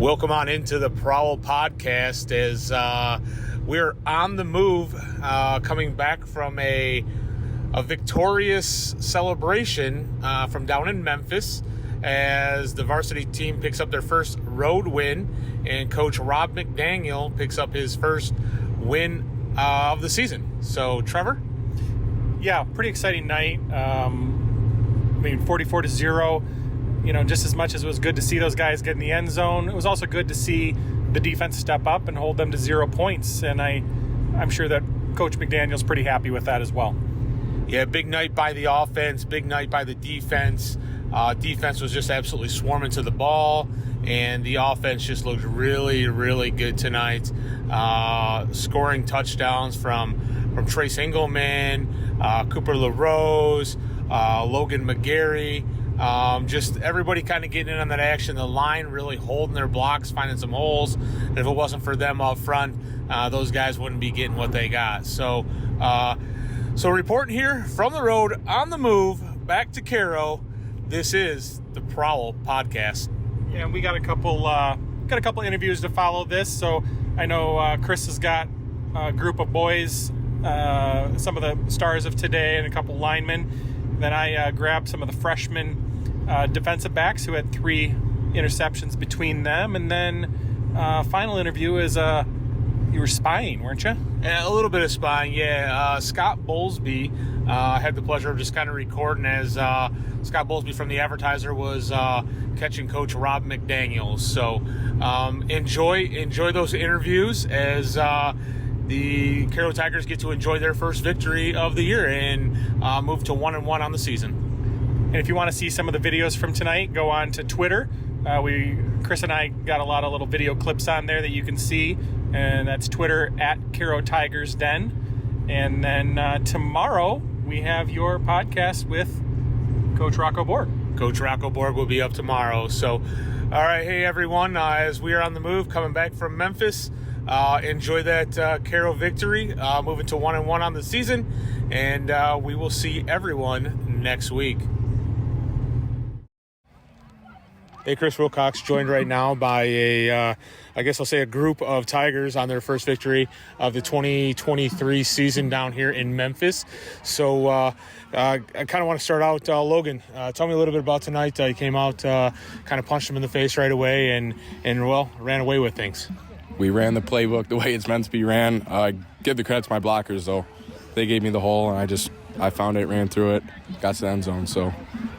Welcome on into the Prowl podcast as we're on the move, coming back from a victorious celebration from down in Memphis as the varsity team picks up their first road win and Coach Rob McDaniel picks up his first win of the season. So, Trevor? Yeah, pretty exciting night. 44-0. You know, just as much as it was good to see those guys get in the end zone, it was also good to see the defense step up and hold them to 0 points. And I'm sure that Coach McDaniel's pretty happy with that as well. Yeah, big night by the offense, big night by the defense. Defense was just absolutely swarming to the ball, and the offense just looked really, really good tonight. Scoring touchdowns from Trace Engelman, Cooper LaRose, Logan McGarry. Just everybody kind of getting in on that action. The line really holding their blocks, finding some holes. And if it wasn't for them up front, those guys wouldn't be getting what they got. So reporting here from the road, on the move, back to Caro. This is the Prowl podcast. Yeah, and we got a couple interviews to follow this. So I know Chris has got a group of boys, some of the stars of today, and a couple linemen. Then I grabbed some of the freshman defensive backs who had 3 interceptions between them. And then final interview is you were spying, weren't you? Yeah, a little bit of spying, yeah. Scott Bolsby, had the pleasure of just kind of recording as Scott Bolsby from the Advertiser was catching Coach Rob McDaniel. So enjoy those interviews as the Caro Tigers get to enjoy their first victory of the year and move to 1-1 on the season. And if you want to see some of the videos from tonight, go on to Twitter. Chris and I got a lot of little video clips on there that you can see, and that's Twitter at Caro Tigers Den. And then tomorrow we have your podcast with Coach Rocco Borg. Coach Rocco Borg will be up tomorrow. So, all right, hey everyone, as we are on the move, coming back from Memphis. Enjoy that Caro victory, moving to 1-1 on the season, and we will see everyone next week. Hey, Chris Wilcox joined right now by a group of Tigers on their first victory of the 2023 season down here in Memphis. So I kind of want to start out, Logan, tell me a little bit about tonight. You came out, kind of punched him in the face right away and ran away with things. We ran the playbook the way it's meant to be ran. Give the credit to my blockers, though. They gave me the hole, and I found it, ran through it, got to the end zone. So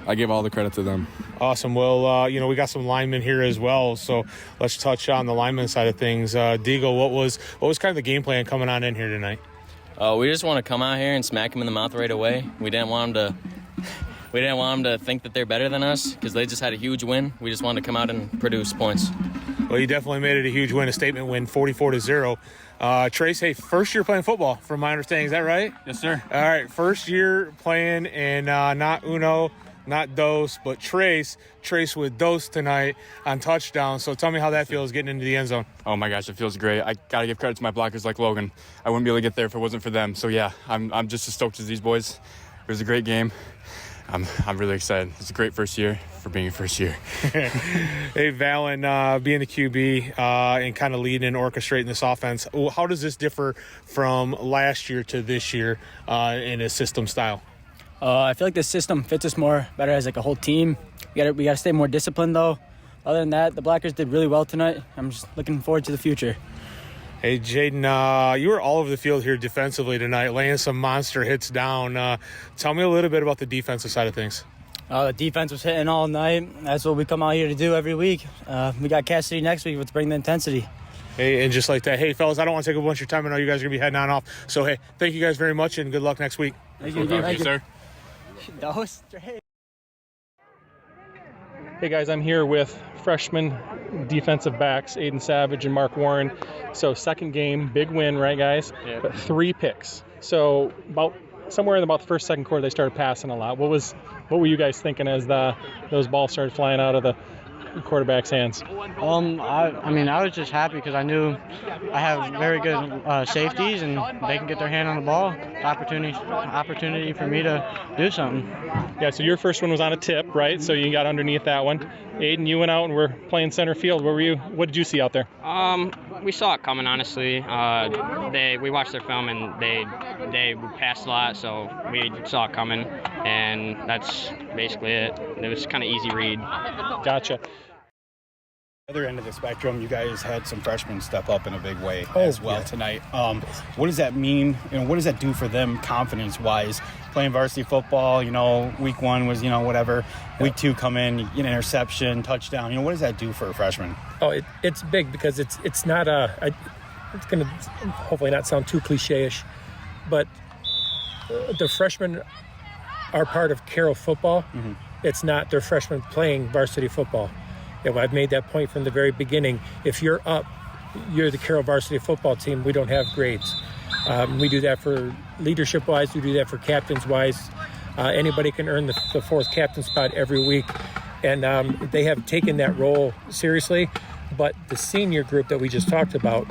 I give all the credit to them. Awesome. Well, we got some linemen here as well, so let's touch on the lineman side of things. Deagle, what was kind of the game plan coming on in here tonight? We just want to come out here and smack them in the mouth right away. We didn't want them to think that they're better than us because they just had a huge win. We just wanted to come out and produce points. Well, you definitely made it a huge win, a statement win, 44-0. Trace, hey, first year playing football, from my understanding. Is that right? Yes, sir. All right, first year playing, and not Uno, not Dos, but Trace with Dos tonight on touchdown. So tell me how that feels getting into the end zone. Oh my gosh, it feels great. I gotta give credit to my blockers like Logan. I wouldn't be able to get there if it wasn't for them. So yeah, I'm just as stoked as these boys. It was a great game. I'm really excited. It's a great first year for being a first year. Hey, Valen, being the QB and kind of leading and orchestrating this offense, how does this differ from last year to this year in a system style? I feel like the system fits us better as like a whole team. We gotta stay more disciplined though. Other than that, the blockers did really well tonight. I'm just looking forward to the future. Hey, Jaden, you were all over the field here defensively tonight, laying some monster hits down. Tell me a little bit about the defensive side of things. The defense was hitting all night. That's what we come out here to do every week. We got Cassidy next week. Let's bring the intensity. Hey, and just like that, hey, fellas, I don't want to take a bunch of your time. I know you guys are going to be heading on off. So, hey, thank you guys very much, and good luck next week. Thank you, sir. That was straight. Hey guys, I'm here with freshman defensive backs, Aiden Savage and Mark Warren. So second game, big win, right guys? Yeah. But 3 picks. So somewhere in about the first, second quarter, they started passing a lot. What were you guys thinking as those balls started flying out of the quarterback's hands? I was just happy because I knew I have very good safeties and they can get their hand on the ball. Opportunity for me to do something. Yeah, so your first one was on a tip, right? So you got underneath that one. Aiden, you went out and were playing center field. What did you see out there? We saw it coming, honestly. We watched their film and they passed a lot, so we saw it coming, and that's basically it. It was kind of easy read. Gotcha. Other end of the spectrum, you guys had some freshmen step up in a big way as well tonight. What does that mean? What does that do for them confidence-wise? Playing varsity football, week 1 was, whatever. Week 2 come in, interception, touchdown. What does that do for a freshman? Oh, it's big because it's not it's going to hopefully not sound too cliche-ish, but the freshmen are part of Caro football. Mm-hmm. It's not their freshmen playing varsity football. I've made that point from the very beginning. If you're up, you're the Caro varsity football team. We don't have grades. We do that for leadership-wise. We do that for captains-wise. Anybody can earn the fourth captain spot every week. And they have taken that role seriously. But the senior group that we just talked about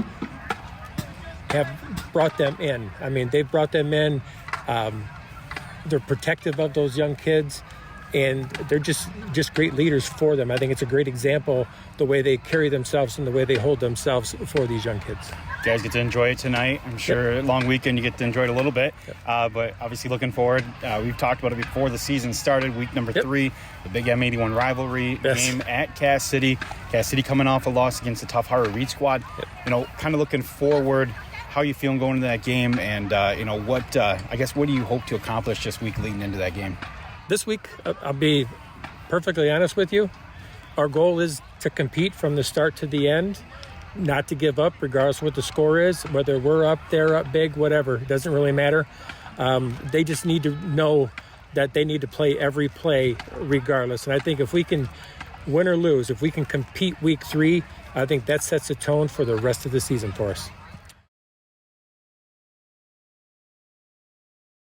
have brought them in. I mean, they've brought them in. They're protective of those young kids. And they're just great leaders for them. I think it's a great example, the way they carry themselves and the way they hold themselves for these young kids. You guys get to enjoy it tonight. I'm sure long weekend you get to enjoy it a little bit. But obviously looking forward. We've talked about it before the season started, week number 3, the big M81 rivalry game at Cass City. Cass City coming off a loss against the tough Harvard Reed squad. Kind of looking forward. How are you feeling going into that game? And, what do you hope to accomplish this week leading into that game? This week, I'll be perfectly honest with you, our goal is to compete from the start to the end, not to give up regardless of what the score is, whether we're up, they're up big, whatever. It doesn't really matter. They just need to know that they need to play every play regardless. And I think if we can win or lose, if we can compete week 3, I think that sets a tone for the rest of the season for us.